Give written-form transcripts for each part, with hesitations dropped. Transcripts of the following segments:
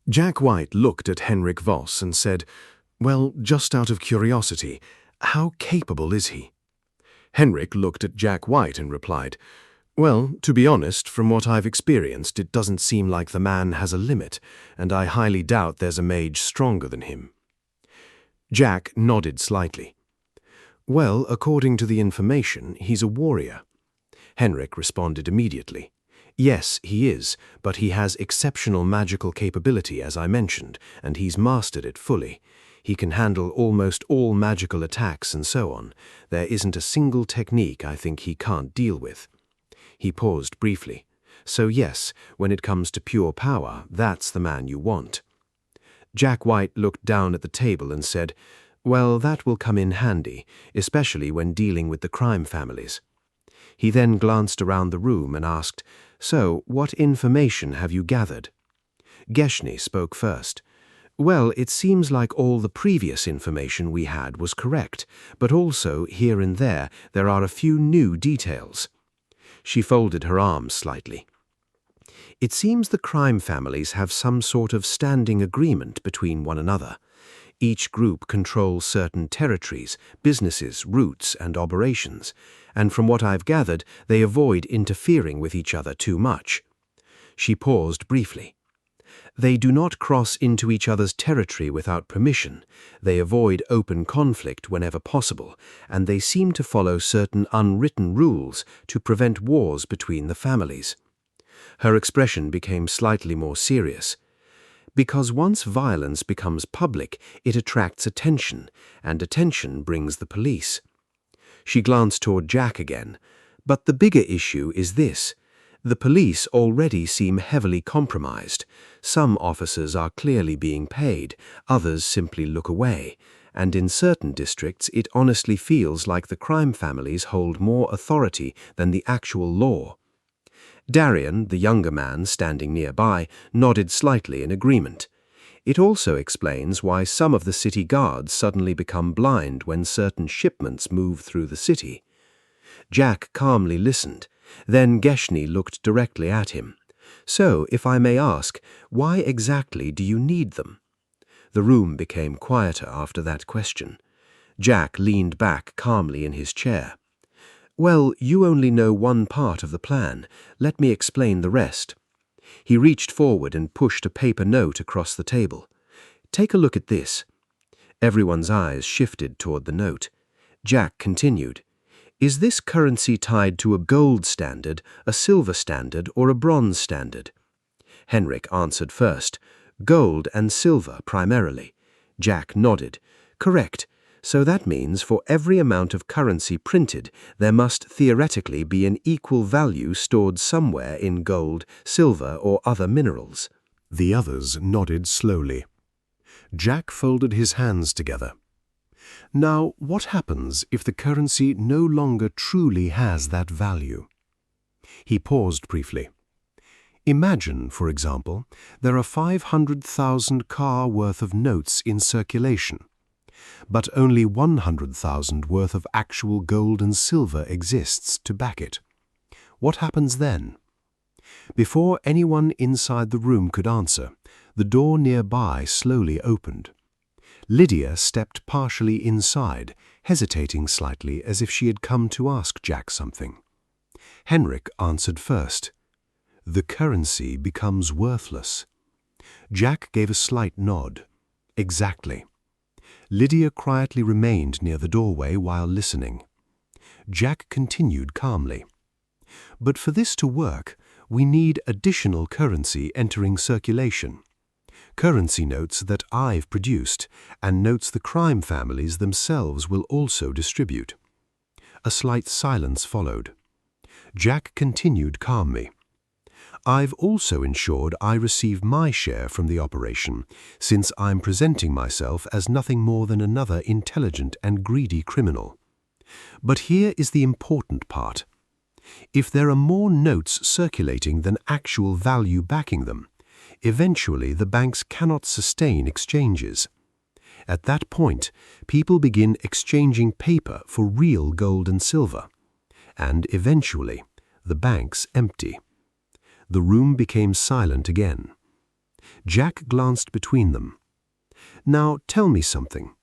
Jack White looked at Henrik Voss and said, "Well, just out of curiosity, how capable is he?" Henrik looked at Jack White and replied, "Well, to be honest, from what I've experienced, it doesn't seem like the man has a limit, and I highly doubt there's a mage stronger than him." Jack nodded slightly. "Well, according to the information, he's a warrior." Henrik responded immediately. "Yes, he is, but he has exceptional magical capability, as I mentioned, and he's mastered it fully. He can handle almost all magical attacks and so on. There isn't a single technique I think he can't deal with." He paused briefly. "So yes, when it comes to pure power, that's the man you want." Jack White looked down at the table and said, "Well, that will come in handy, especially when dealing with the crime families." He then glanced around the room and asked, "So, what information have you gathered?" Geshny spoke first. "Well, it seems like all the previous information we had was correct, but also, here and there are a few new details." She folded her arms slightly. "It seems the crime families have some sort of standing agreement between one another. Each group controls certain territories, businesses, routes, and operations, and from what I've gathered, they avoid interfering with each other too much." She paused briefly. "They do not cross into each other's territory without permission. They avoid open conflict whenever possible, and they seem to follow certain unwritten rules to prevent wars between the families." Her expression became slightly more serious. "Because once violence becomes public, it attracts attention, and attention brings the police." She glanced toward Jack again. "But the bigger issue is this. The police already seem heavily compromised. Some officers are clearly being paid, others simply look away, and in certain districts it honestly feels like the crime families hold more authority than the actual law." Darian, the younger man standing nearby, nodded slightly in agreement. "It also explains why some of the city guards suddenly become blind when certain shipments move through the city." Jack calmly listened. Then Geshny looked directly at him. "So, if I may ask, why exactly do you need them?" The room became quieter after that question. Jack leaned back calmly in his chair. "Well, you only know one part of the plan. Let me explain the rest." He reached forward and pushed a paper note across the table. "Take a look at this." Everyone's eyes shifted toward the note. Jack continued, "Is this currency tied to a gold standard, a silver standard, or a bronze standard?" Henrik answered first. "Gold and silver, primarily." Jack nodded. "Correct. So that means for every amount of currency printed, there must theoretically be an equal value stored somewhere in gold, silver, or other minerals." The others nodded slowly. Jack folded his hands together. "Now, what happens if the currency no longer truly has that value?" He paused briefly. "Imagine, for example, there are 500,000 ka worth of notes in circulation, but only 100,000 worth of actual gold and silver exists to back it. What happens then?" Before anyone inside the room could answer, the door nearby slowly opened. Lydia stepped partially inside, hesitating slightly as if she had come to ask Jack something. Henrik answered first. "The currency becomes worthless." Jack gave a slight nod. "Exactly." Lydia quietly remained near the doorway while listening. Jack continued calmly. "But for this to work, we need additional currency entering circulation. Currency notes that I've produced, and notes the crime families themselves will also distribute." A slight silence followed. Jack continued calmly. "I've also ensured I receive my share from the operation, since I'm presenting myself as nothing more than another intelligent and greedy criminal. But here is the important part. If there are more notes circulating than actual value backing them, eventually the banks cannot sustain exchanges. At that point, people begin exchanging paper for real gold and silver, and eventually the banks empty." The room became silent again. Jack glanced between them. Now tell me something.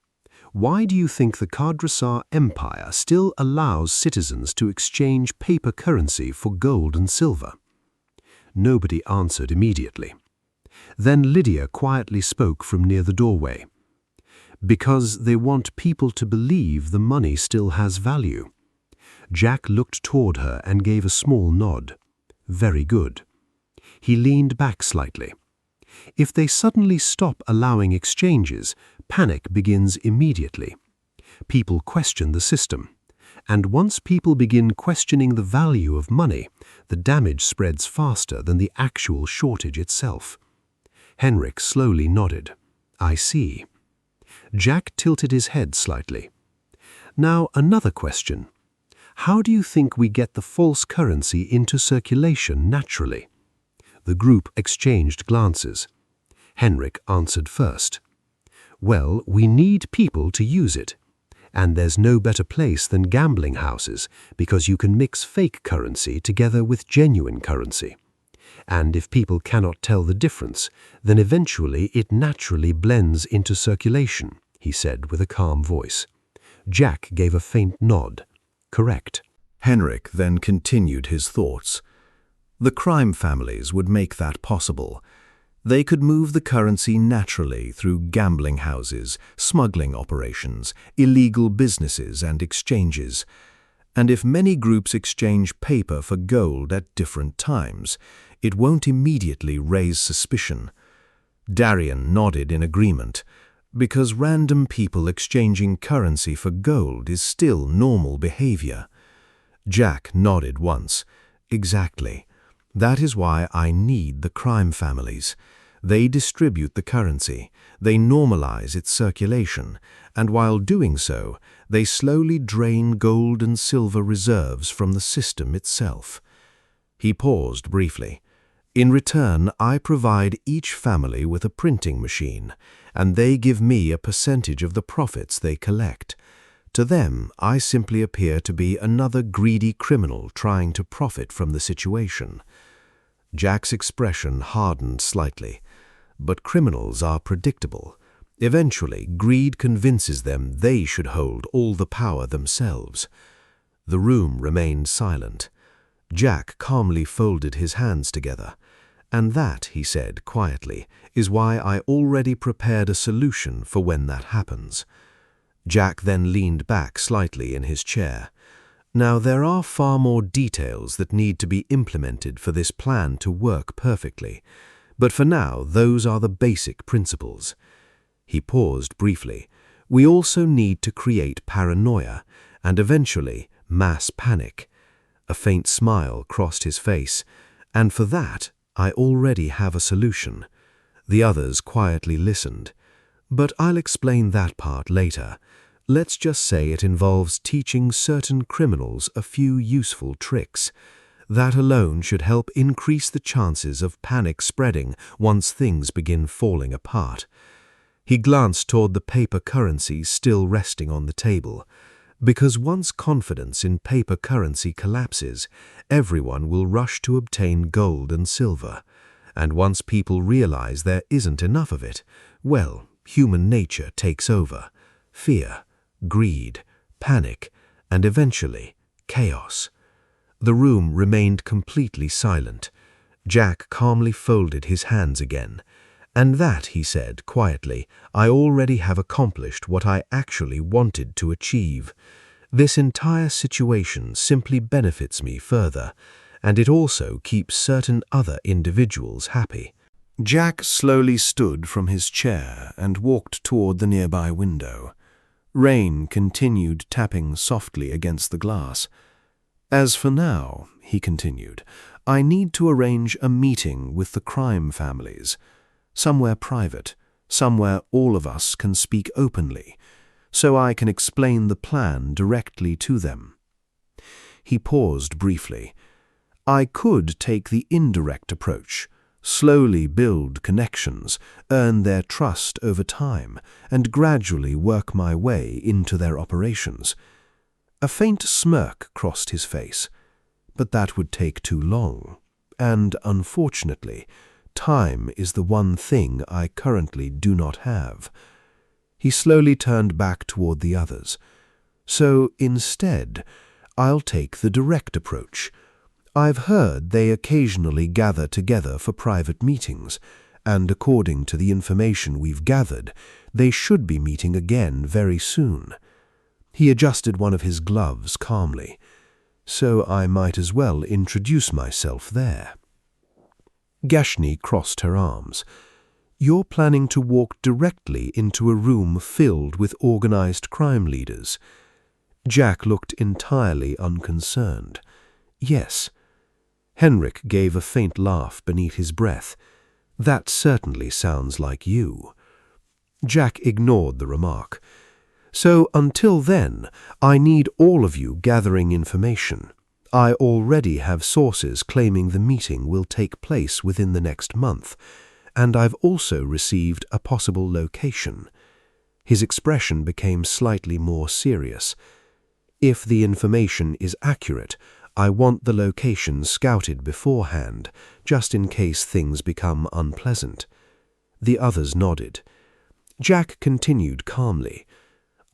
Why do you think the Kardrasar Empire still allows citizens to exchange paper currency for gold and silver? Nobody answered immediately. Then Lydia quietly spoke from near the doorway. Because they want people to believe the money still has value. Jack looked toward her and gave a small nod. Very good. He leaned back slightly. If they suddenly stop allowing exchanges, panic begins immediately. People question the system. And once people begin questioning the value of money, the damage spreads faster than the actual shortage itself. Henrik slowly nodded. I see. Jack tilted his head slightly. Now another question. How do you think we get the false currency into circulation naturally? The group exchanged glances. Henrik answered first. Well, we need people to use it. And there's no better place than gambling houses because you can mix fake currency together with genuine currency. And if people cannot tell the difference, then eventually it naturally blends into circulation, he said with a calm voice. Jack gave a faint nod. Correct. Henrik then continued his thoughts. The crime families would make that possible. They could move the currency naturally through gambling houses, smuggling operations, illegal businesses and exchanges. And if many groups exchange paper for gold at different times, it won't immediately raise suspicion. Darian nodded in agreement, because random people exchanging currency for gold is still normal behavior. Jack nodded once. Exactly. That is why I need the crime families. They distribute the currency, they normalize its circulation, and while doing so, they slowly drain gold and silver reserves from the system itself. He paused briefly. In return, I provide each family with a printing machine, and they give me a percentage of the profits they collect. To them, I simply appear to be another greedy criminal trying to profit from the situation. Jack's expression hardened slightly. But criminals are predictable. Eventually, greed convinces them they should hold all the power themselves. The room remained silent. Jack calmly folded his hands together. And that, he said quietly, is why I already prepared a solution for when that happens. Jack then leaned back slightly in his chair. Now, there are far more details that need to be implemented for this plan to work perfectly. But for now, those are the basic principles. He paused briefly. We also need to create paranoia and eventually mass panic. A faint smile crossed his face, and for that, I already have a solution. The others quietly listened. But I'll explain that part later. Let's just say it involves teaching certain criminals a few useful tricks. That alone should help increase the chances of panic spreading once things begin falling apart. He glanced toward the paper currency still resting on the table. Because once confidence in paper currency collapses, everyone will rush to obtain gold and silver. And once people realize there isn't enough of it, well, human nature takes over. Fear, greed, panic, and eventually, chaos. The room remained completely silent. Jack calmly folded his hands again. And that, he said quietly, I already have accomplished what I actually wanted to achieve. This entire situation simply benefits me further, and it also keeps certain other individuals happy. Jack slowly stood from his chair and walked toward the nearby window. Rain continued tapping softly against the glass. As for now, he continued, I need to arrange a meeting with the crime families. Somewhere private, somewhere all of us can speak openly, so I can explain the plan directly to them. He paused briefly. I could take the indirect approach, slowly build connections, earn their trust over time, and gradually work my way into their operations. A faint smirk crossed his face, but that would take too long, and, unfortunately, time is the one thing I currently do not have." He slowly turned back toward the others. "So instead, I'll take the direct approach. I've heard they occasionally gather together for private meetings, and according to the information we've gathered, they should be meeting again very soon." He adjusted one of his gloves calmly. "So I might as well introduce myself there." Gashni crossed her arms. "You're planning to walk directly into a room filled with organized crime leaders?" Jack looked entirely unconcerned. "Yes." Henrik gave a faint laugh beneath his breath. "That certainly sounds like you." Jack ignored the remark. "So until then, I need all of you gathering information. I already have sources claiming the meeting will take place within the next month, and I've also received a possible location." His expression became slightly more serious. "If the information is accurate, I want the location scouted beforehand, just in case things become unpleasant." The others nodded. Jack continued calmly.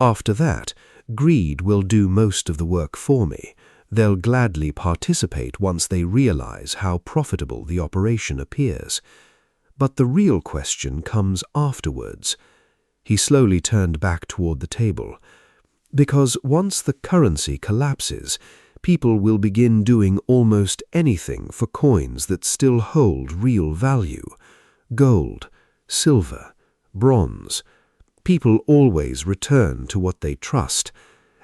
"After that, greed will do most of the work for me. They'll gladly participate once they realize how profitable the operation appears. But the real question comes afterwards." He slowly turned back toward the table. "Because once the currency collapses, people will begin doing almost anything for coins that still hold real value. Gold, silver, bronze. People always return to what they trust,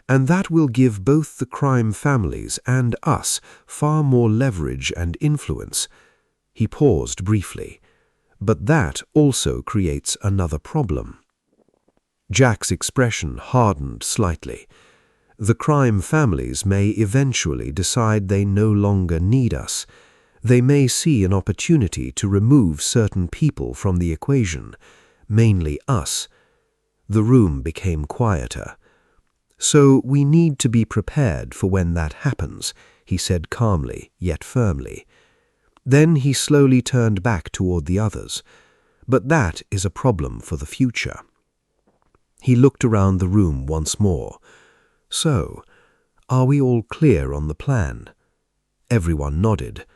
and that will give both the crime families and us far more leverage and influence." He paused briefly. "But that also creates another problem." Jack's expression hardened slightly. "The crime families may eventually decide they no longer need us. They may see an opportunity to remove certain people from the equation, mainly us." The room became quieter. "So we need to be prepared for when that happens," he said calmly, yet firmly. Then he slowly turned back toward the others. "But that is a problem for the future." He looked around the room once more. "So, are we all clear on the plan?" Everyone nodded.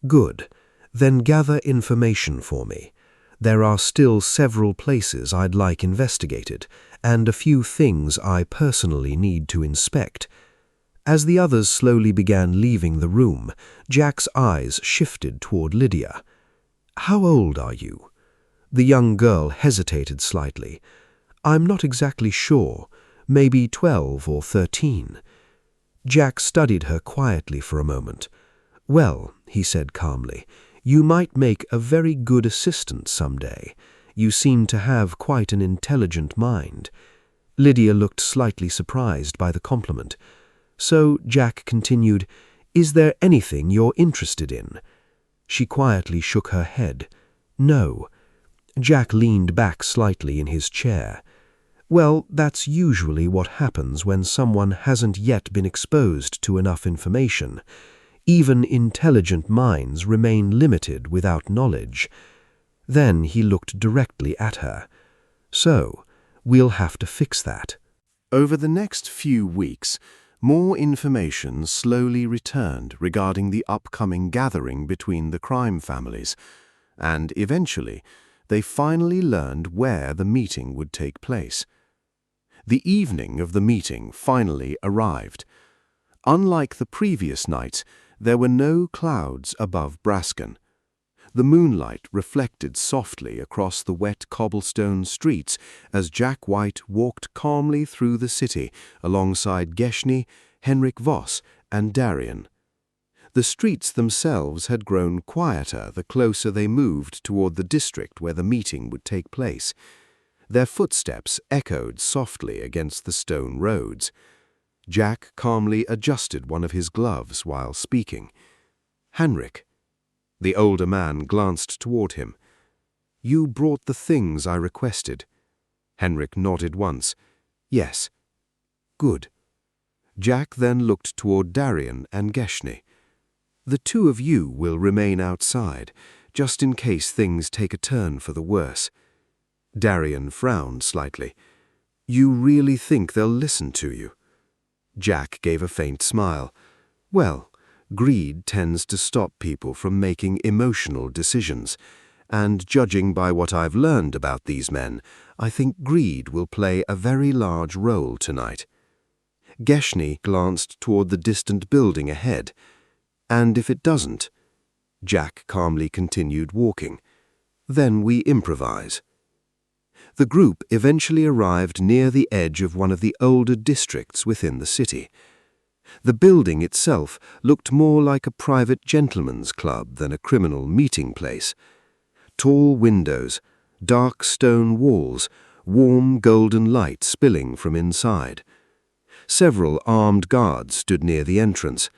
"Good. Then gather information for me. There are still several places I'd like investigated, and a few things I personally need to inspect." As the others slowly began leaving the room, Jack's eyes shifted toward Lydia. "How old are you?" The young girl hesitated slightly. "I'm not exactly sure. Maybe 12 or 13. Jack studied her quietly for a moment. "Well," he said calmly, "you might make a very good assistant someday. You seem to have quite an intelligent mind." Lydia looked slightly surprised by the compliment. "So," Jack continued, "is there anything you're interested in?" She quietly shook her head. "No." Jack leaned back slightly in his chair. "Well, that's usually what happens when someone hasn't yet been exposed to enough information. Even intelligent minds remain limited without knowledge." Then he looked directly at her. "So, we'll have to fix that." Over the next few weeks, more information slowly returned regarding the upcoming gathering between the crime families, and eventually, they finally learned where the meeting would take place. The evening of the meeting finally arrived. Unlike the previous nights, there were no clouds above Brasken. The moonlight reflected softly across the wet cobblestone streets as Jack White walked calmly through the city alongside Geshni, Henrik Voss, and Darian. The streets themselves had grown quieter the closer they moved toward the district where the meeting would take place. Their footsteps echoed softly against the stone roads. Jack calmly adjusted one of his gloves while speaking. "Henrik." The older man glanced toward him. "You brought the things I requested." Henrik nodded once. "Yes." "Good." Jack then looked toward Darian and Geshni. "The two of you will remain outside. just in case things take a turn for the worse. Darian frowned slightly. You really think they'll listen to you? Jack gave a faint smile. Well, greed tends to stop people from making emotional decisions, and judging by what I've learned about these men, I think greed will play a very large role tonight. Geshny glanced toward the distant building ahead. And if it doesn't? Jack calmly continued walking. Then we improvise. The group eventually arrived near the edge of one of the older districts within the city. The building itself looked more like a private gentleman's club than a criminal meeting place. Tall windows, dark stone walls, warm golden light spilling from inside. Several armed guards stood near the entrance.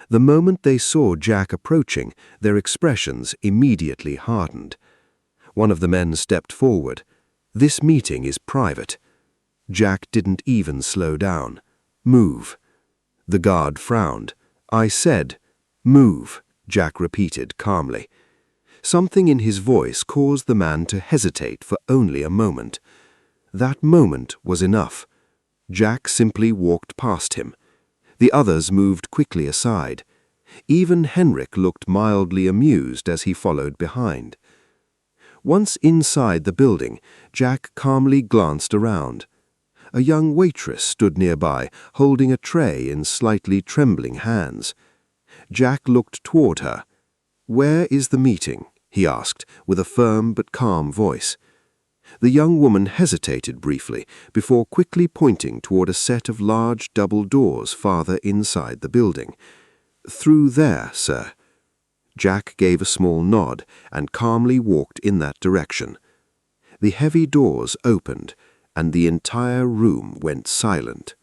The moment they saw Jack approaching, their expressions immediately hardened. One of the men stepped forward. This meeting is private. Jack didn't even slow down. Move. The guard frowned. I said, move, Jack repeated calmly. Something in his voice caused the man to hesitate for only a moment. That moment was enough. Jack simply walked past him. The others moved quickly aside. Even Henrik looked mildly amused as he followed behind. Once inside the building, Jack calmly glanced around. A young waitress stood nearby, holding a tray in slightly trembling hands. Jack looked toward her. Where is the meeting? He asked, with a firm but calm voice. The young woman hesitated briefly before quickly pointing toward a set of large double doors farther inside the building. Through there, sir. Jack gave a small nod and calmly walked in that direction. The heavy doors opened, and the entire room went silent.